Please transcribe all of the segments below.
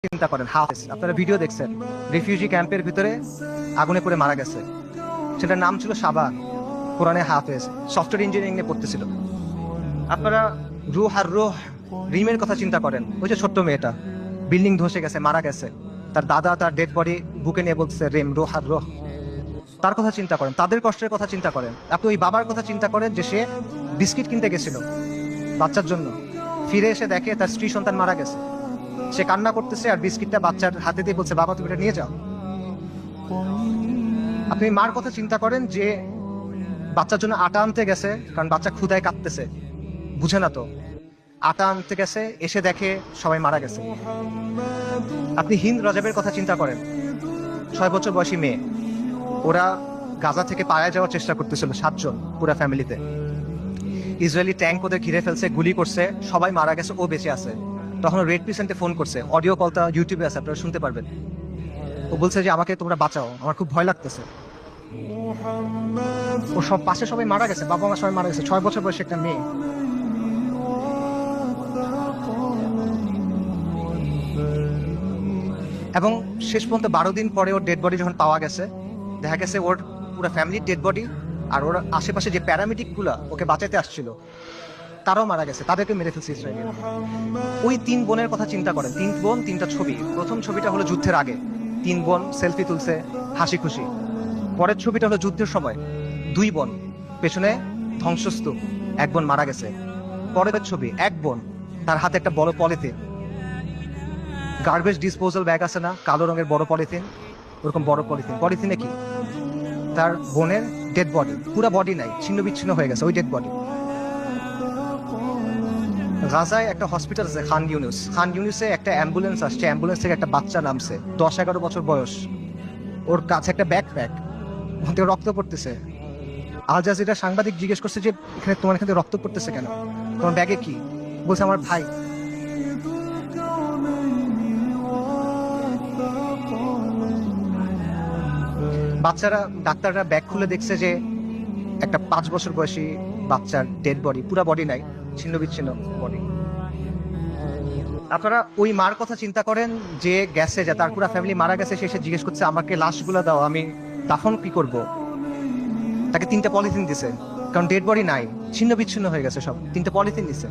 চিন্তা করেন, হাফেজ, আপনারা ভিডিও দেখছেন, রিফিউজি ক্যাম্পের ভিতরে আগুনে পড়ে মারা গেছে। সেটার নাম ছিল শাবান, কোরআনে হাফেজ, সফটওয়্যার ইঞ্জিনিয়ারিং নিয়ে পড়তেছিল। আপনারা রুহ আর রুহ রিমের কথা চিন্তা করেন, ওই যে ছোট্ট মেয়েটা বিল্ডিং ধসে গেছে, মারা গেছে, তার দাদা তার ডেড বডি বুকে নিয়ে বলছে রেম, রুহ আর রুহ। তার কথা চিন্তা করেন, তাদের কষ্টের কথা চিন্তা করেন। আপনি ওই বাবার কথা চিন্তা করেন যে সে বিস্কিট কিনতে গেছিল বাচ্চার জন্য, ফিরে এসে দেখে তার স্ত্রী সন্তান মারা গেছে। সে কান্না করতেছে আর বিস্কিটটা বাচ্চার হাতে দিয়ে বলছে, বাবা তুমি এটা নিয়ে যাও। আপনি মার কথা চিন্তা করেন যে বাচ্চার জন্য আটা আনতে গেছে, কারণ বাচ্চা ক্ষুধায় কাঁদতেছে, বুঝে না তো, আটা আনতে গেছে, এসে দেখে সবাই মারা গেছে। আপনি হিন্দ রজবের কথা চিন্তা করেন, 6 বছর বয়সী মেয়ে, ওরা গাজা থেকে পালায় যাওয়ার চেষ্টা করতেছিল, 7 জন পুরো ফ্যামিলিতে। ইসরায়েলি ট্যাঙ্ক ওদের ঘিরে ফেলছে, গুলি করছে, সবাই মারা গেছে, ও বেঁচে আছে। তখন রেড ক্রিসেন্টে ফোন করছে, অডিও কলটা ইউটিউবে আছে, আপনারা শুনতে পারবেন। ও বলছে যে আমাকে তোমরা বাঁচাও, আমার খুব ভয় লাগতেছে। ও সব পাশে সবাই মারা গেছে, বাবা মা সবাই মারা গেছে, 6 বছর বয়সী একটা মেয়ে। এবং শেষ পর্যন্ত 12 দিন পরে ওর ডেড বডি যখন পাওয়া গেছে, দেখা গেছে ওর পুরো ফ্যামিলির ডেড বডি, আর ওর আশেপাশে যে প্যারামেডিক গুলা ওকে বাঁচাতে আসছিল তারাও মারা গেছে, তাদেরকে মেরে ফেলছে ইসরায়েল। ওই 3 বোনের কথা চিন্তা করেন, 3 বোন 3টা ছবি। প্রথম ছবিটা হলো যুদ্ধের আগে, 3 বোন সেলফি তুলছে হাসি খুশি। পরের ছবিটা হলো যুদ্ধের সময়, 2 বোন, পেছনে ধ্বংসস্তূপ, 1 বোন মারা গেছে। পরের ছবি, 1 বোন, তার হাতে একটা বড় পলিথিন, গার্বেজ ডিসপোজাল ব্যাগ আছে না, কালো রঙের বড় পলিথিন, ওরকম বড় পলিথিন। পলিথিনে কি? তার বোনের ডেড বডি, পুরো বডি নাই, ছিন্ন বিচ্ছিন্ন হয়ে গেছে ওই ডেড বডি। গাজায় একটা হসপিটাল আছে খান ইউনুস, খান ইউনুসে একটা অ্যাম্বুলেন্স আসছে, অ্যাম্বুলেন্স থেকে একটা বাচ্চা নামছে, 10-11 বছর বয়স, ওর কাছে একটা ব্যাকপ্যাক, ওখান থেকে রক্ত পড়তেছে। আল জাজিরা সাংবাদিক জিজ্ঞেস করছে যে এখানে তোমার এখানে রক্ত পড়তেছে কেন, তোমার ব্যাগে কি? বলছে আমার ভাই। বাচ্চারা, ডাক্তাররা ব্যাগ খুলে দেখছে যে একটা 5 বছর বয়সী বাচ্চার ডেড বডি, পুরা বডি নাই, ছিন্ন বিচ্ছিন্ন বডি। আপনারা ওই মার কথা চিন্তা করেন যে গেছে, যে তার পুরা ফ্যামিলি মারা গেছে, সে এসে জিজ্ঞেস করছে আমাকে লাশগুলো দাও, আমি দাফন কি করব। তাকে 3টা পলিথিন দিছে, কারণ ডেড বডি নাই, ছিন্ন বিচ্ছিন্ন হয়ে গেছে সব, 3টা পলিথিন দিছে।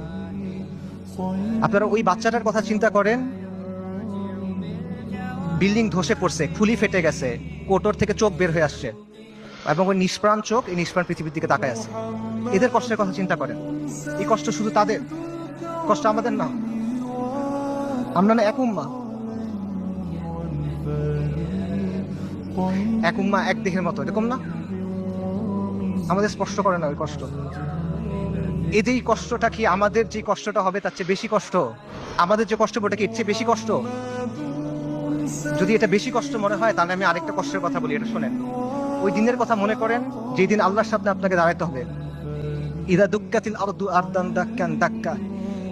আপনারা ওই বাচ্চাটার কথা চিন্তা করেন, বিল্ডিং ধসে পড়ছে, খুলি ফেটে গেছে, কোটর থেকে চোখ বের হয়ে আসছে, এবং ওই নিষ্প্রাণ চোখ, এই নিষ্প্রাণ পৃথিবীর দিকে তাকায় আছে। এদের কষ্টের কথা চিন্তা করেন। এই কষ্ট শুধু তাদের, কষ্ট আমাদের না। আমরা না এক উম্মা, এক উম্মা এক দেহের মতো, এরকম না? আমাদের স্পষ্ট করে না ওই কষ্ট। এই কষ্টটা কি আমাদের যে কষ্টটা হবে তার চেয়ে বেশি কষ্ট? আমাদের যে কষ্ট ওটা কি এর চেয়ে বেশি কষ্ট? যদি এটা বেশি কষ্ট মনে হয়, তাহলে আমি আরেকটা কষ্টের কথা বলি, এটা শোনেন। ওই দিনের কথা মনে করেন যেই দিন আল্লাহর সামনে আপনাকে দাঁড়াতে হবে। ইদা দুক্কাতিল আরদু আরদান দাক্কান দাক্কা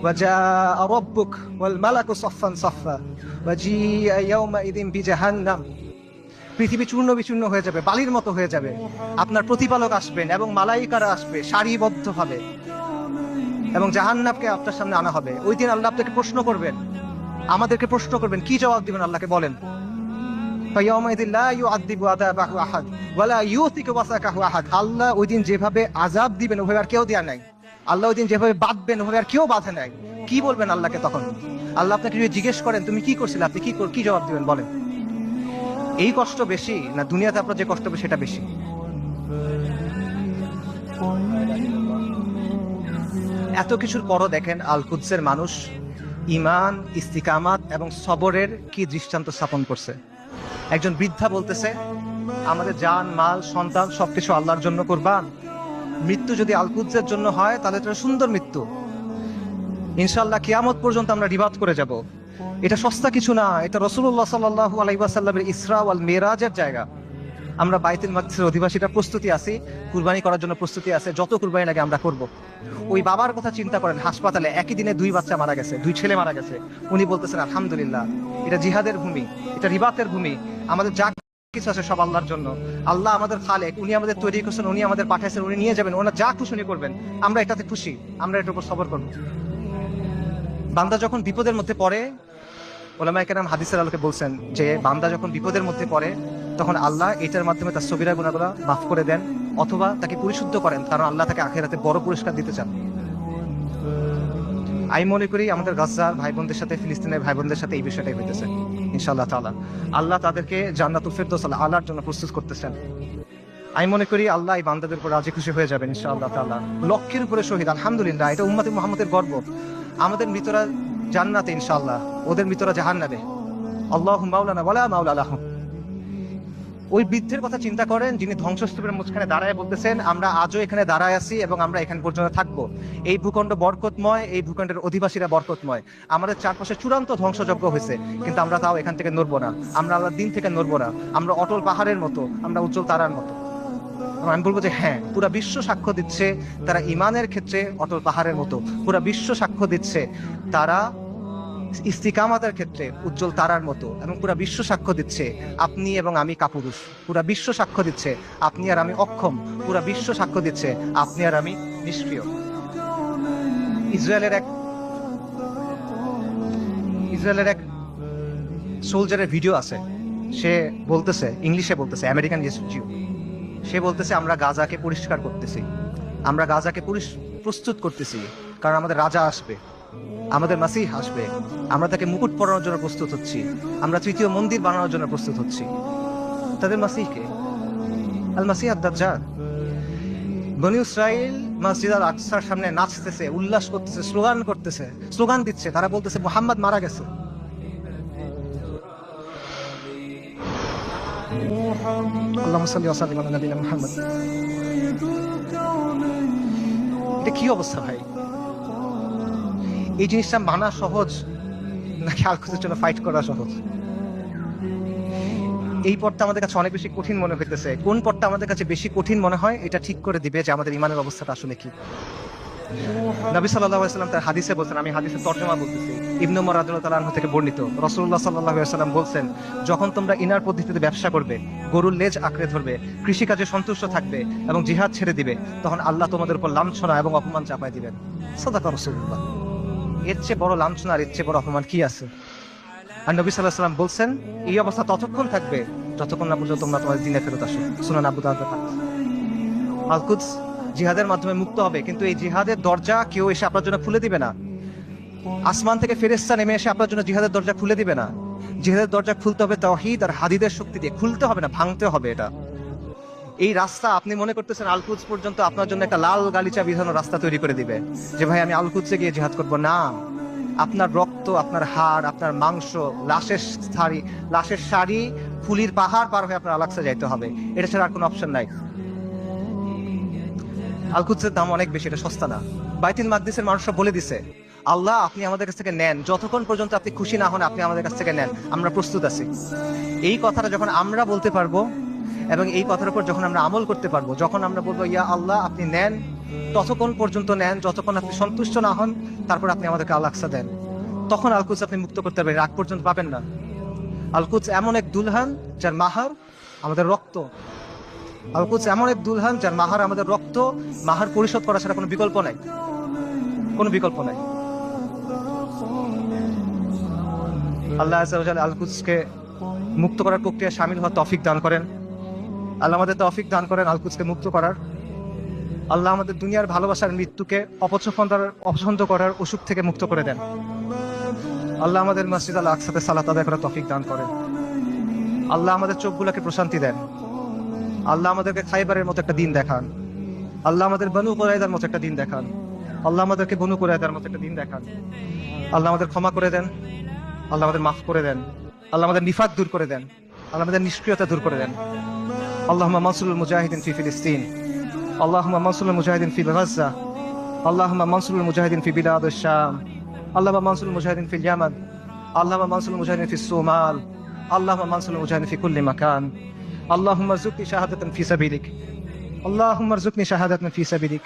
ওয়া জাআ রাব্বুক ওয়াল মালাকু সাফফান সাফফা ওয়া জিআ ইয়াওমাইযিন বিজাহান্নাম। পৃথিবী চূর্ণ বিচূর্ণ হয়ে যাবে, বালির মতো হয়ে যাবে। আপনার প্রতিপালক আসবেন এবং মালাইকারা আসবে সারিবদ্ধভাবে, এবং জাহান্নামকে আপনার সামনে আনা হবে। ওই দিন আল্লাহ আপনাকে প্রশ্ন করবেন, আমাদেরকে প্রশ্ন করবেন, কি জবাব দিবেন আল্লাহকে বলেন? আল্লাহ ওই দিন যেভাবে আযাব দিবেন ওভাবে আর কেউ দেয়া নাই। আল্লাহ ওই দিন যেভাবে বাঁধবেন ওভাবে আর কেউ বাঁধে নাই। কি বলবেন আল্লাহকে তখন? আল্লাহ আপনাকে যদি জিজ্ঞেস করেন তুমি কি করছিলে, আপনি কি জবাব দিবেন বলেন? এই কষ্ট বেশি না দুনিয়াতে আপনার যে কষ্ট হবে সেটা বেশি? এত কিছুর পরও দেখেন আল কুদসের মানুষ ঈমান, ইস্তিকামাত এবং সবরের কি দৃষ্টান্ত স্থাপন করছে। একজন বৃদ্ধা বলতেছে আমাদের জান, মাল, সন্তান সবকিছু আল্লাহর জন্য কুরবান। মৃত্যু যদি আল কুদসের জন্য হয় তাহলে এটা সুন্দর মৃত্যু, ইনশাআল্লাহ কিয়ামত পর্যন্ত আমরা রিবাত করে যাব। এটা সস্তা কিছু না, এটা রাসূলুল্লাহ সাল্লাল্লাহু আলাইহি ওয়াসাল্লামের ইসরা ওয়াল মিরাজের জায়গা। আমরা বাইতুল মাকদিসের অধিবাসীরা প্রস্তুতি আছি, কুরবানি করার জন্য প্রস্তুতি আছে, যত কুরবানি লাগে আমরা করব। ওই বাবার কথা চিন্তা করেন, হাসপাতালে একই দিনে 2 বাচ্চা মারা গেছে, 2 ছেলে মারা গেছে। উনি বলতেছেন আলহামদুলিল্লাহ, এটা জিহাদের ভূমি, এটা রিবাতের ভূমি, আমাদের যা কিছু আছে সব আল্লাহর জন্য। আল্লাহ আমাদের খালেক, উনি আমাদের তৈরি করছেন, উনি আমাদের পাঠাইছেন, উনি নিয়ে যাবেন, ওনার যা খুশি উনি করবেন, আমরা এটাতে খুশি, আমরা এটার উপর সবর করব। বান্দা যখন বিপদের মধ্যে পড়ে ওলামায়ে কেরাম হাদিসের আলোকে বলছেন যে বান্দা যখন বিপদের মধ্যে পড়ে তখন আল্লাহ এটার মাধ্যমে তার সগীরা গুনাহগুলো মাফ করে দেন, অথবা তাকে পরিশুদ্ধ করেন, কারণ আল্লাহ তাকে আখিরাতে বড় পুরস্কার দিতে চান। আমি মনে করি আমাদের গাজার ভাই বোনদের সাথে, ফিলিস্তিনের ভাই বোনদের সাথে এই বিষয়টাই হইতেছে। ইনশাআল্লাহ তাআলা আল্লাহ তাদেরকে জান্নাতুল ফিরদৌস আলার জন্য প্রস্তুত করতেছেন। আমি মনে করি আল্লাহ এই বান্দাদের উপর রাজি খুশি হয়ে যাবেন ইনশাআল্লাহ তাআলা। লক্ষের উপরে শহীদ, আলহামদুলিল্লাহ, এটা উম্মতে মুহাম্মদের গর্ব। আমাদের মৃতরা জান্নাতে ইনশাআল্লাহ, ওদের মৃতরা জাহান্নামে। আল্লাহু মাওলানা ওয়ালা মাওলা লাহুম। ওই বৃদ্ধের কথা চিন্তা করেন যিনি ধ্বংসস্তূপের মাঝখানে দাঁড়ায় বলতেছেন, আমরা আজও এখানে দাঁড়ায় আছি এবং আমরা এখানে পর্যন্ত থাকবো। এই ভূখণ্ড বরকতময়, এই ভূখণ্ডের অধিবাসীরা বরকতময়। আমাদের চারপাশে চূড়ান্ত ধ্বংসযজ্ঞ হয়েছে, কিন্তু আমরা তাও এখান থেকে নড়বো না। আমরা আল্লাহর দিন থেকে নড়বো না। আমরা অটল পাহাড়ের মতো, আমরা উজ্জ্বল তারার মতো। আমি বলবো যে হ্যাঁ, পুরা বিশ্ব সাক্ষ্য দিচ্ছে তারা ইমানের ক্ষেত্রে অটল পাহাড়ের মতো। পুরা বিশ্ব সাক্ষ্য দিচ্ছে তারা ইস্তিকামাতের ক্ষেত্রে উজ্জ্বল তারার মতো। এবং পুরা বিশ্ব সাক্ষ্য দিচ্ছে আপনি এবং আমি কাপুরুষ। পুরা বিশ্ব সাক্ষ্য দিচ্ছে আপনি আর আমি অক্ষম। পুরা বিশ্ব সাক্ষ্য দিচ্ছে আপনি আর আমি নিষ্ক্রিয়। ইসরায়েলের এক সোলজারের ভিডিও আছে, সে বলতেছে, ইংলিশে বলতেছে, আমেরিকান জিও, সে বলতেছে আমরা গাজাকে পরিষ্কার করতেছি, আমরা গাজাকে প্রস্তুত করতেছি, কারণ আমাদের রাজা আসবে, আমাদের মাসিহ আসবে, আমরা তাকে মুকুট পরানোর জন্য প্রস্তুত হচ্ছি, আমরা তৃতীয় মন্দির বানানোর জন্য প্রস্তুত হচ্ছি। তাদের মাসিহকে আল মাসিহ আদ-দাজ্জাল। বনী ইসরাইল মসজিদ আল আকসার সামনে নাচতেছে, উল্লাস করতেছে, স্লোগান করতেছে, স্লোগান দিচ্ছে, তারা বলতেছে মুহাম্মদ মারা গেছে। আল্লাহুম্মা সাল্লি ওয়া সাল্লিম আলা নাবিয়িনা মুহাম্মদ। এটা কি অবস্থা ভাই? এই জিনিসটা মানা সহজ নাকি আল-কুদসের জন্য ফাইট করা সহজ? এই পথটা আমাদের কাছে অনেক বেশি কঠিন মনে হইতেছে। কোন পথটা আমাদের কাছে বেশি কঠিন মনে হয়, এটা ঠিক করে দিবে যে আমাদের ইমানের অবস্থাটা আসলে কি। নবী সাল্লাল্লাহু আলাইহি ওয়াসাল্লাম তার হাদিসে বলছেন, আমি হাদিসের তরজমা বলতেছি, ইবনে উমর রাদিয়াল্লাহু তাআলা আনহু থেকে বর্ণিত, রাসূলুল্লাহ সাল্লাল্লাহু আলাইহি ওয়াসাল্লাম বলছেন, যখন তোমরা ইনার পদ্ধতিতে ব্যবসা করবে, গরুর লেজ আঁকড়ে ধরবে, কৃষিকাজে সন্তুষ্ট থাকবে এবং জিহাদ ছেড়ে দিবে, তখন আল্লাহ তোমাদের উপর লাঞ্ছনা এবং অপমান চাপায় দিবেন। সাদাকা রাসূলুল্লাহ। এর চেয়ে বড় লাঞ্ছনা, এর চেয়ে বড় অপমান কি আছে? আর নবী সাল্লাল্লাহু আলাইহি ওয়াসাল্লাম বলছেন, এই অবস্থা ততক্ষণ থাকবে যতক্ষণ না পর্যন্ত তোমরা তোমাদের দ্বীনে ফেরত আসো। সুনান আবু দাউদ। আল-কুদস জিহাদের মাধ্যমে মুক্ত হবে, কিন্তু এই জিহাদের দরজা কেউ এসে আপনার জন্য খুলে দিবে না। আসমান থেকে ফেরেশতা নেমে এসে আপনার জন্য জিহাদের দরজা খুলে দিবে না। জিহাদের দরজা খুলতে হবে তাওহীদ আর হাদিদের শক্তি দিয়ে, খুলতে হবে না, ভাঙতে হবে। এটা এই রাস্তা আপনি মনে করতেছেন আল-কুদস পর্যন্ত আপনার জন্য একটা লাল গালিচা বিধানো রাস্তা তৈরি করে দিবে যে ভাই আমি আল-কুদসে গিয়ে জিহাদ করব। না, আপনার রক্ত, আপনার হাড়, আপনার মাংস, লাশের শাড়ি, ফুলির পাহাড় পার হয়ে আপনার আল-আকসা যাইতে হবে। এটা ছাড়া আর কোনো অপশন নাই। আল-কুদসের দাম অনেক বেশি, এটা সস্তা না। বাইতুল মাকদিসের মানুষরা বলে দিছে, আল্লাহ আপনি আমাদের কাছ থেকে নেন, যতক্ষণ পর্যন্ত আপনি খুশি না হন আপনি আমাদের কাছ থেকে নেন, আমরা প্রস্তুত আছি। এই কথাটা যখন আমরা বলতে পারবো এবং এই কথার উপর যখন আমরা আমল করতে পারবো, যখন আমরা বলবো ইয়া আল্লাহ আপনি নেন, ততক্ষণ পর্যন্ত নেন যতক্ষণ আপনি সন্তুষ্ট না হন, তারপর আপনি আমাদেরকে আল-আকসা দেন, তখন আল-কুদস আপনি মুক্ত করতে পারবেন, আগ পর্যন্ত পাবেন না। আল-কুদস এমন এক দুলহান যার মাহার আমাদের রক্ত। আল-কুদস এমন এক দুলহান যার মাহার আমাদের রক্ত। মাহার পরিশোধ করা ছাড়া কোনো বিকল্প নাই, কোনো বিকল্প নাই। আল্লাহ আযজা ওয়া জাল্লা আল-কুদসকে মুক্ত করার প্রক্রিয়া শামিল হওয়ার তৌফিক দান করেন। আল্লাহ আমাদের তৌফিক দান করেন আল-কুদসকে মুক্ত করার। আল্লাহ আমাদের দুনিয়ার ভালোবাসার মৃত্যুকে অপছন্দ করার অসুখ থেকে মুক্ত করে দেন। আল্লাহ আমাদের মসজিদ আল আকসাতে সালাত আদায় করার তৌফিক দান করেন। আল্লাহ আমাদের চোখগুলোকে প্রশান্তি দেন। আল্লাহ আমাদেরকে খাইবারের মতো একটা দিন দেখান। আল্লাহ আমাদের বনু কুরাইদার মতো একটা দিন দেখান। আল্লাহ আমাদেরকে বনু কুরাইদার মতো একটা দিন দেখান। আল্লাহ আমাদের ক্ষমা করে দেন। আল্লাহ আমাদের মাফ করে দেন। আল্লাহ আমাদের নিফাক দূর করে দেন। আল্লাহ আমাদের নিষ্ক্রিয়তা দূর করে দেন। আল্লাহুম্মা মানসুরুল মুজাহিদিন ফি ফিলিস্তিন। আল্লাহুম্মা মানসুরুল মুজাহিদিন ফি গাজ্জা। আল্লাহুম্মা মানসুরুল মুজাহিদিন ফি বিলাদিশ শাম। আল্লাহুম্মা মানসুরুল মুজাহিদিন ফিল ইয়ামান। আল্লাহুম্মা মানসুরুল মুজাহিদিন ফিস সোমাল। আল্লাহুম্মা মানসুরুল মুজাহিদিন ফি কুল্লি মাকান। আল্লাহুম্মা রযুকনি শাহাদাতান ফি সাবিলিক। আল্লাহুম্মা রযুকনি শাহাদাতান ফি সাবিলিক।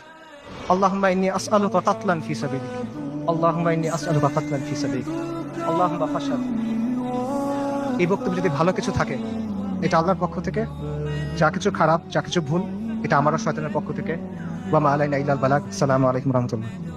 আল্লাহুম্মা ইন্নী আসআলুকা কাতলান ফি সাবিলিক। আল্লাহুম্মা ইন্নী আসআলুকা কাতলান ফি সাবিলিক। আল্লাহুম্মা ফাশহাদ। এই বক্তব্য যদি ভালো কিছু থাকে এটা আল্লাহর পক্ষ থেকে, যা কিছু খারাপ, যা কিছু ভুল এটা আমারও শয়তানের পক্ষ থেকে। ওয়া মা আলাইনা ইল্লাল বালাগ। আসসালামু আলাইকুম ওয়া রাহমাতুল্লাহ।